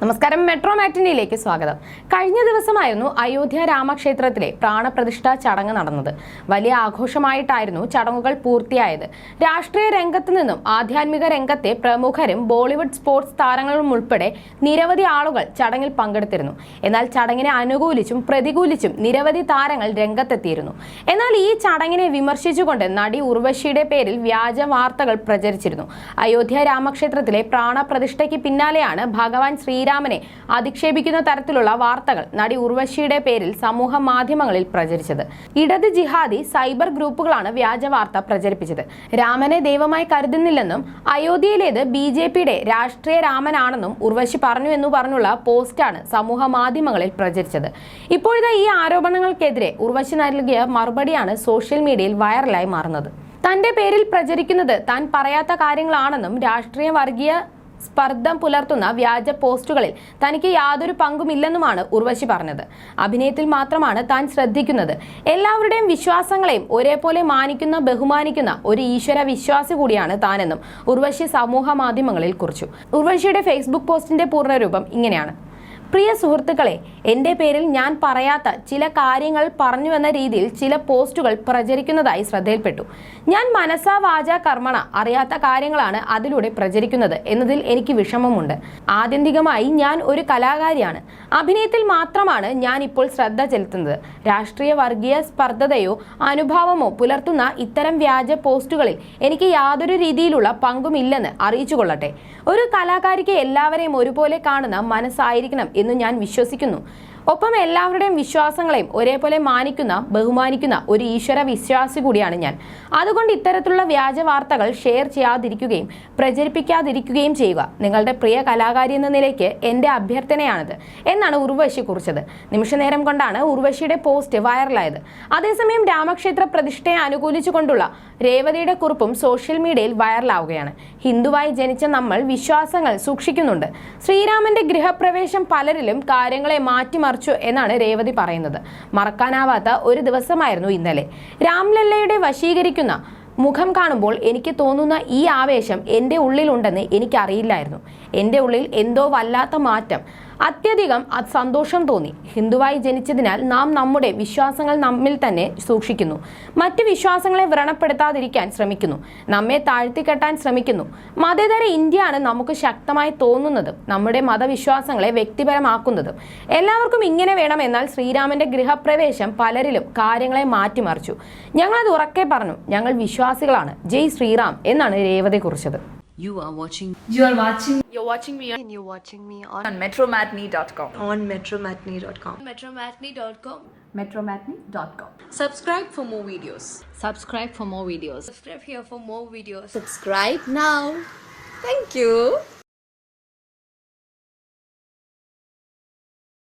നമസ്കാരം, മെട്രോ മാറ്റിനിയിലേക്ക് സ്വാഗതം. കഴിഞ്ഞ ദിവസമായിരുന്നു അയോധ്യ രാമക്ഷേത്രത്തിലെ പ്രാണപ്രതിഷ്ഠാ ചടങ്ങ് നടന്നത്. വലിയ ആഘോഷമായിട്ടായിരുന്നു ചടങ്ങുകൾ പൂർത്തിയായത്. രാഷ്ട്രീയ രംഗത്ത് നിന്നും ആധ്യാത്മിക രംഗത്തെ പ്രമുഖരും ബോളിവുഡ് സ്പോർട്സ് താരങ്ങളും ഉൾപ്പെടെ നിരവധി ആളുകൾ ചടങ്ങിൽ പങ്കെടുത്തിരുന്നു. എന്നാൽ ചടങ്ങിനെ അനുകൂലിച്ചും പ്രതികൂലിച്ചും നിരവധി താരങ്ങൾ രംഗത്തെത്തിയിരുന്നു. എന്നാൽ ഈ ചടങ്ങിനെ വിമർശിച്ചുകൊണ്ട് നടി ഉർവശിയുടെ പേരിൽ വ്യാജ വാർത്തകൾ പ്രചരിച്ചിരുന്നു. അയോധ്യ രാമക്ഷേത്രത്തിലെ പ്രാണപ്രതിഷ്ഠയ്ക്ക് പിന്നാലെയാണ് ഭഗവാൻ ശ്രീരാമനെ അധിക്ഷേപിക്കുന്ന തരത്തിലുള്ള വാർത്തകൾ നടി ഉർവശിയുടെ പേരിൽ സമൂഹ മാധ്യമങ്ങളിൽ പ്രചരിച്ചത്. ഇടത് ജിഹാദി സൈബർ ഗ്രൂപ്പുകളാണ് വ്യാജ വാർത്ത പ്രചരിപ്പിച്ചത്. രാമനെ ദൈവമായി കരുതുന്നില്ലെന്നും അയോധ്യയിലേത് BJPയുടെ രാഷ്ട്രീയ രാമനാണെന്നും ഉർവശി പറഞ്ഞു എന്ന് പറഞ്ഞുള്ള പോസ്റ്റാണ് സമൂഹ മാധ്യമങ്ങളിൽ പ്രചരിച്ചത്. ഇപ്പോഴത്തെ ഈ ആരോപണങ്ങൾക്കെതിരെ ഉർവശി നൽകിയ മറുപടിയാണ് സോഷ്യൽ മീഡിയയിൽ വൈറലായി മാറുന്നത്. തന്റെ പേരിൽ പ്രചരിക്കുന്നത് താൻ പറയാത്ത കാര്യങ്ങളാണെന്നും രാഷ്ട്രീയ വർഗീയ സ്പർദ്ധം പുലർത്തുന്ന വ്യാജ പോസ്റ്റുകളിൽ തനിക്ക് യാതൊരു പങ്കുമില്ലെന്നുമാണ് ഉർവശി പറഞ്ഞത്. അഭിനയത്തിൽ മാത്രമാണ് താൻ ശ്രദ്ധിക്കുന്നത്. എല്ലാവരുടെയും വിശ്വാസങ്ങളെയും ഒരേപോലെ മാനിക്കുന്ന ബഹുമാനിക്കുന്ന ഒരു ഈശ്വര വിശ്വാസി കൂടിയാണ് താനെന്നും ഉർവശി സമൂഹ മാധ്യമങ്ങളിൽ കുറിച്ചു. ഉർവശിയുടെ ഫേസ്ബുക്ക് പോസ്റ്റിന്റെ പൂർണ്ണരൂപം ഇങ്ങനെയാണ്: പ്രിയ സുഹൃത്തുക്കളെ, എൻ്റെ പേരിൽ ഞാൻ പറയാത്ത ചില കാര്യങ്ങൾ പറഞ്ഞുവെന്ന രീതിയിൽ ചില പോസ്റ്റുകൾ പ്രചരിക്കുന്നതായി ശ്രദ്ധയിൽപ്പെട്ടു. ഞാൻ മനസ്സാ വാചാ കർമ്മണ അറിയാത്ത കാര്യങ്ങളാണ് അതിലൂടെ പ്രചരിക്കുന്നത് എന്നതിൽ എനിക്ക് വിഷമമുണ്ട്. ആത്യന്തികമായി ഞാൻ ഒരു കലാകാരിയാണ്. അഭിനയത്തിൽ മാത്രമാണ് ഞാൻ ഇപ്പോൾ ശ്രദ്ധ ചെലുത്തുന്നത്. രാഷ്ട്രീയ വർഗീയ സ്പർദ്ധതയോ അനുഭാവമോ പുലർത്തുന്ന ഇത്തരം വ്യാജ പോസ്റ്റുകളിൽ എനിക്ക് യാതൊരു രീതിയിലുള്ള പങ്കുമില്ലെന്ന് അറിയിച്ചുകൊള്ളട്ടെ. ഒരു കലാകാരിക്ക് എല്ലാവരെയും ഒരുപോലെ കാണുന്ന മനസ്സായിരിക്കണം എന്ന് ഞാൻ വിശ്വസിക്കുന്നു. ഒപ്പം എല്ലാവരുടെയും വിശ്വാസങ്ങളെയും ഒരേപോലെ മാനിക്കുന്ന ബഹുമാനിക്കുന്ന ഒരു ഈശ്വര വിശ്വാസി കൂടിയാണ് ഞാൻ. അതുകൊണ്ട് ഇത്തരത്തിലുള്ള വ്യാജ വാർത്തകൾ ഷെയർ ചെയ്യാതിരിക്കുകയും പ്രചരിപ്പിക്കാതിരിക്കുകയും ചെയ്യുക നിങ്ങളുടെ പ്രിയ കലാകാരി എന്ന നിലയ്ക്ക് എൻ്റെ അഭ്യർത്ഥനയാണിത് എന്നാണ് ഉർവശി കുറിച്ചത്. നിമിഷനേരം കൊണ്ടാണ് ഉർവശിയുടെ പോസ്റ്റ് വൈറലായത്. അതേസമയം രാമക്ഷേത്ര പ്രതിഷ്ഠയെ അനുകൂലിച്ചുകൊണ്ടുള്ള രേവതിയുടെ കുറിപ്പും സോഷ്യൽ മീഡിയയിൽ വൈറലാവുകയാണ്. ഹിന്ദുവായി ജനിച്ച നമ്മൾ വിശ്വാസങ്ങൾ സൂക്ഷിക്കുന്നുണ്ട്. ശ്രീരാമന്റെ ഗൃഹപ്രവേശം പലരിലും കാര്യങ്ങളെ മാറ്റിമറിച്ചു എന്നാണ് രേവതി പറയുന്നത്. മറക്കാനാവാത്ത ഒരു ദിവസമായിരുന്നു ഇന്നലെ. രാംലല്ലയുടെ വശീകരിക്കുന്ന മുഖം കാണുമ്പോൾ എനിക്ക് തോന്നുന്ന ഈ ആവേശം എൻ്റെ ഉള്ളിലുണ്ടെന്ന് എനിക്കറിയില്ലായിരുന്നു. എൻ്റെ ഉള്ളിൽ എന്തോ വല്ലാത്ത മാറ്റം, അത്യധികം സന്തോഷം തോന്നി. ഹിന്ദുവായി ജനിച്ചതിനാൽ നാം നമ്മുടെ വിശ്വാസങ്ങൾ നമ്മിൽ തന്നെ സൂക്ഷിക്കുന്നു. മറ്റ് വിശ്വാസങ്ങളെ വ്രണപ്പെടുത്താതിരിക്കാൻ ശ്രമിക്കുന്നു. നമ്മെ താഴ്ത്തിക്കെട്ടാൻ ശ്രമിക്കുന്നു. മതേതര ഇന്ത്യയാണ് നമുക്ക് ശക്തമായി തോന്നുന്നതും നമ്മുടെ മതവിശ്വാസങ്ങളെ വ്യക്തിപരമാക്കുന്നതും. എല്ലാവർക്കും ഇങ്ങനെ വേണം. എന്നാൽ ശ്രീരാമന്റെ ഗൃഹപ്രവേശം പലരിലും കാര്യങ്ങളെ മാറ്റിമറിച്ചു. ഞങ്ങളത് ഉറക്കെ പറഞ്ഞു. ഞങ്ങൾ വിശ്വാസികളാണ്. ജയ് ശ്രീറാം എന്നാണ് രേവതി കുറിച്ചത്. You're watching me on metromatney.com. on metromatney.com. metromatney.com. Subscribe for more videos. Subscribe for more videos. Subscribe here for more videos. Subscribe now. Thank you.